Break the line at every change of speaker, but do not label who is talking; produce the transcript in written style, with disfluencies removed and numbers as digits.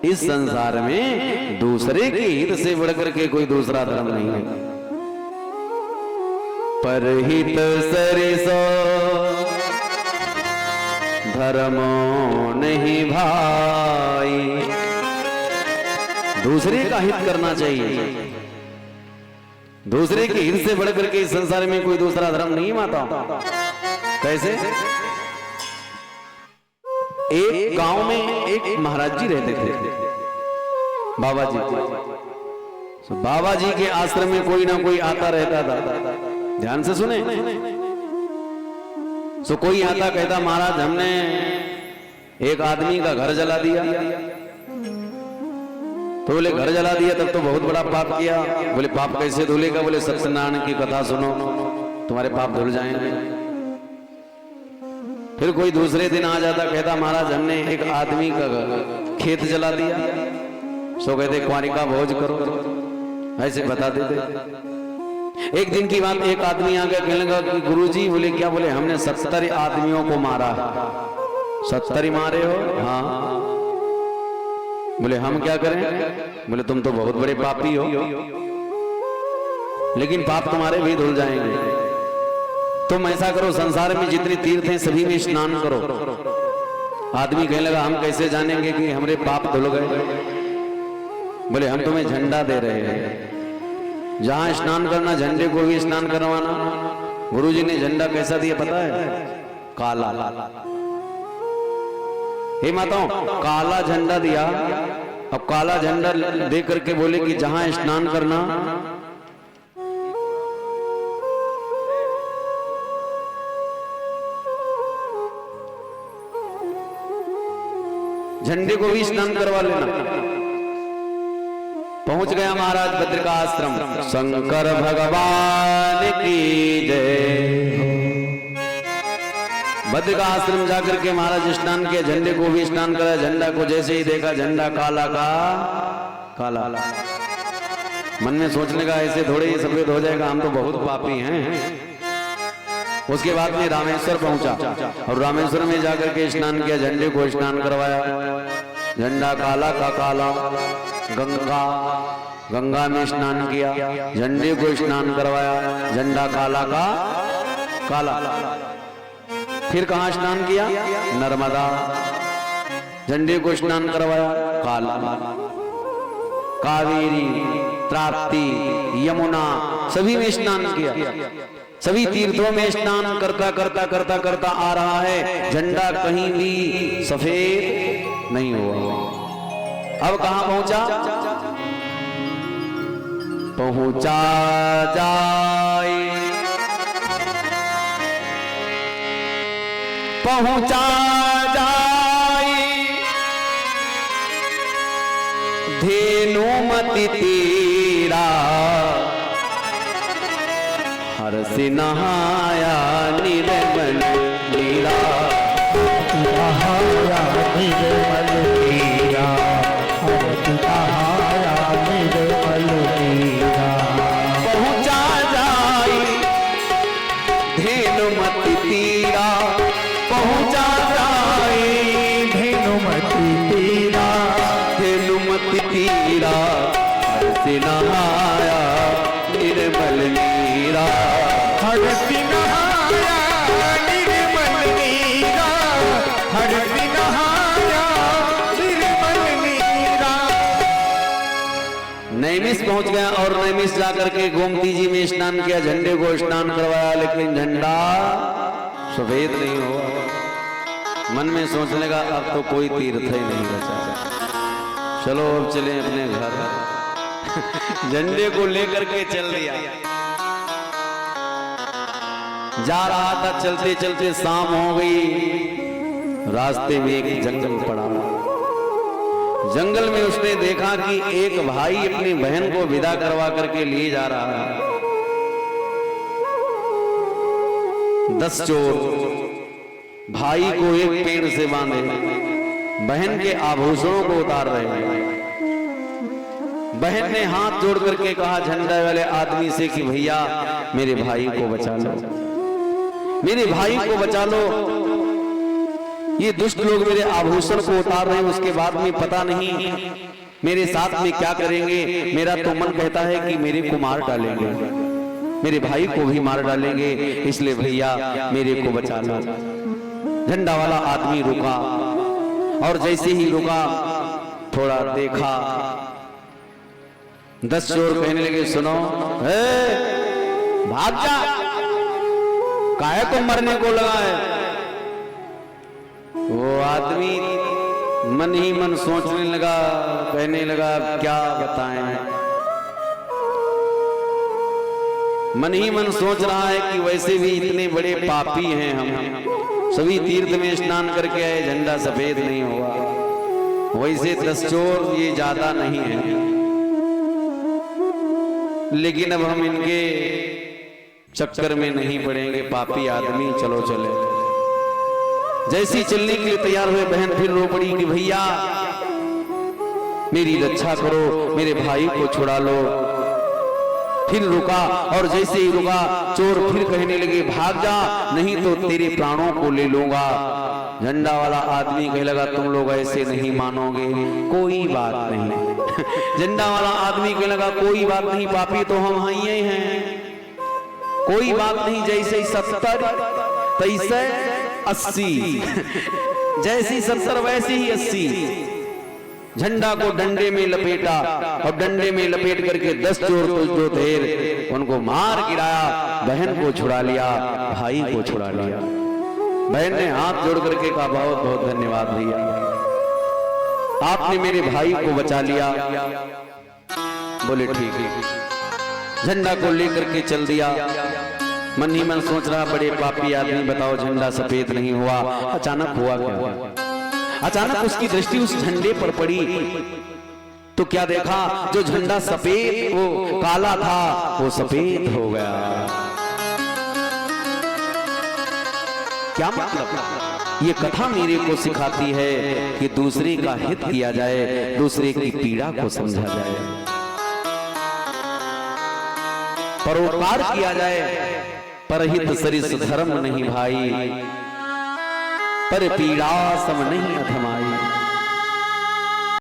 इस संसार में दूसरे के हित से बढ़कर के कोई दूसरा धर्म नहीं है। परहित सरिसो धर्मो नहीं भाई। दूसरे का हित करना चाहिए, दूसरे के हित से बढ़कर के इस संसार में कोई दूसरा धर्म नहीं माता। कैसे? एक गांव में एक महाराज जी रहते थे, बाबा जी। तो बाबा जी के आश्रम में कोई ना कोई आता रहता था। ध्यान से सुने। तो कोई आता कहता, महाराज हमने एक आदमी का घर जला दिया। तो बोले घर जला दिया तब तो बहुत बड़ा पाप किया। बोले पाप कैसे धुलेगा? बोले सत्यनारायण की कथा सुनो, तुम्हारे पाप धुल जाएंगे। फिर कोई दूसरे दिन आ जाता, कहता महाराज हमने एक आदमी का खेत जला दिया। सो कहते कुंवारी का भोज करो, ऐसे बता देते। एक दिन की बात, एक आदमी आ गया, कहने लगा कि गुरुजी। बोले क्या? बोले हमने 70 आदमियों को मारा। 70 मारे हो? हाँ। बोले हम क्या करें? बोले तुम तो बहुत बड़े पापी हो, लेकिन पाप तुम्हारे भी धुल जाएंगे। तुम ऐसा करो, संसार में जितने तीर्थ हैं सभी में स्नान करो। आदमी कहने लगा हम कैसे जानेंगे कि हमारे पाप धुल गए? बोले हम तुम्हें झंडा दे रहे हैं, जहां स्नान करना झंडे को भी स्नान करवाना। गुरुजी ने झंडा कैसा दिया पता है? काला। हे माताओं, काला झंडा दिया। अब काला झंडा दे करके बोले कि जहां स्नान करना, झंडे को भी स्नान करवा लेना। पहुंच गया महाराज बद्रिका आश्रम। शंकर भगवान की जय। बद्रिका आश्रम जाकर के महाराज स्नान किया, झंडे को भी स्नान करा। झंडा को जैसे ही देखा, झंडा काला का काला। मन में सोचने का ऐसे थोड़े ही सफेद हो जाएगा, हम तो बहुत पापी हैं। उसके बाद में रामेश्वर पहुंचा और रामेश्वर में जाकर के स्नान किया, झंडे को स्नान करवाया। झंडा काला का काला। गंगा में स्नान किया, झंडे को स्नान करवाया। झंडा काला का काला। फिर कहां स्नान किया? नर्मदा। झंडे को स्नान करवाया, काला। कावेरी, ताप्ती, यमुना सभी में स्नान किया। सभी तीर्थों में स्नान करता करता करता करता आ रहा है, झंडा कहीं भी सफेद नहीं हुआ। अब कहां पहुंचा? पहुंचा जाए, पहुंचा जाए धेनुमति तीरा। हर से नहाया निर्मल नीरा। नहाया निर्मल नीरा। नहाया निर्मल नीरा। पहुंचा जाए धेनुमति तीरा। पहुंचा जाए धेनुमति तीरा। धेनुमति तीरा। हर से नहाया निर्मल नीरा। हर से नहाया निर्मल नीरा। हर से नहाया निर्मल नीरा। नैमिष पहुंच गया और नैमिष जाकर के गोमती जी में स्नान किया, झंडे को स्नान करवाया, लेकिन झंडा सफेद नहीं हुआ। मन में सोचने का अब तो कोई तीर्थ ही नहीं बचा, चलो अब चले अपने घर। झंडे को लेकर के चल दिया। जा रहा था, चलते चलते शाम हो गई। रास्ते में एक जंगल पड़ा। जंगल में उसने देखा कि एक भाई अपनी बहन को विदा करवा करके लिए जा रहा है। 10 चोर भाई को एक पेड़ से बांधे, बहन के आभूषणों को उतार रहे हैं। बहन ने हाथ जोड़ करके कहा झंडा वाले आदमी से कि भैया मेरे भाई को बचा लो, मेरे भाई को बचा लो। ये दुष्ट लोग मेरे आभूषण को उतार रहे हैं, उसके बाद में पता नहीं मेरे साथ में क्या करेंगे। मेरा तो मन कहता है कि मेरे को मार डालेंगे, मेरे भाई को भी मार डालेंगे, इसलिए भैया मेरे को बचा लो। झंडा वाला आदमी रुका, और जैसे ही रुका थोड़ा देखा, 10 चोर कहने लगे सुनो, भाग जा, काहे को मरने को लगा है। वो आदमी मन ही मन सोचने लगा, कहने लगा क्या बताएं। मन ही मन सोच रहा है कि वैसे भी इतने बड़े पापी हैं हम, सभी तीर्थ में स्नान करके आए, झंडा सफेद नहीं हुआ। वैसे 10 चोर ये ज्यादा नहीं है, लेकिन अब हम इनके चक्कर में नहीं पड़ेंगे, पापी आदमी, चलो चले। जैसी चलने के लिए तैयार हुए, बहन फिर रो पड़ी कि भैया मेरी रक्षा करो, मेरे भाई को छुड़ा लो। फिर रुका, और जैसे ही रुका चोर फिर कहने लगे भाग जा, नहीं तो तेरे प्राणों को ले लूंगा। झंडा वाला आदमी कहने लगा तुम लोग ऐसे नहीं मानोगे, कोई बात नहीं। झंडा वाला आदमी कहने लगा कोई बात नहीं, पापी तो हम ही हैं, कोई बात नहीं। जैसे 70 तैसे 80, जैसी 70 वैसे ही 80। झंडा को डंडे में लपेटा, और डंडे में लपेट करके 10 चोर जो थे उनको मार गिराया, बहन को छुड़ा लिया, भाई को छुड़ा लिया। बहन ने हाथ जोड़ करके कहा बहुत बहुत धन्यवाद भैया, आपने मेरे भाई को बचा लिया। बोले ठीक है। झंडा को लेकर के चल दिया। मन ही मन सोच रहा बड़े पापी आदमी, बताओ झंडा सफेद नहीं हुआ, अचानक हुआ क्या। अचानक उसकी दृष्टि उस झंडे पर पड़ी, तो क्या देखा, जो झंडा सफेद वो काला था, वो सफेद हो गया। क्या मतलब? ये कथा मेरे को सिखाती है कि दूसरे का हित किया जाए, दूसरे की पीड़ा को समझा जाए, परोपकार किया जाए। परहित सरिस धर्म नहीं भाई, पर पीड़ा सम नहीं अधमाई।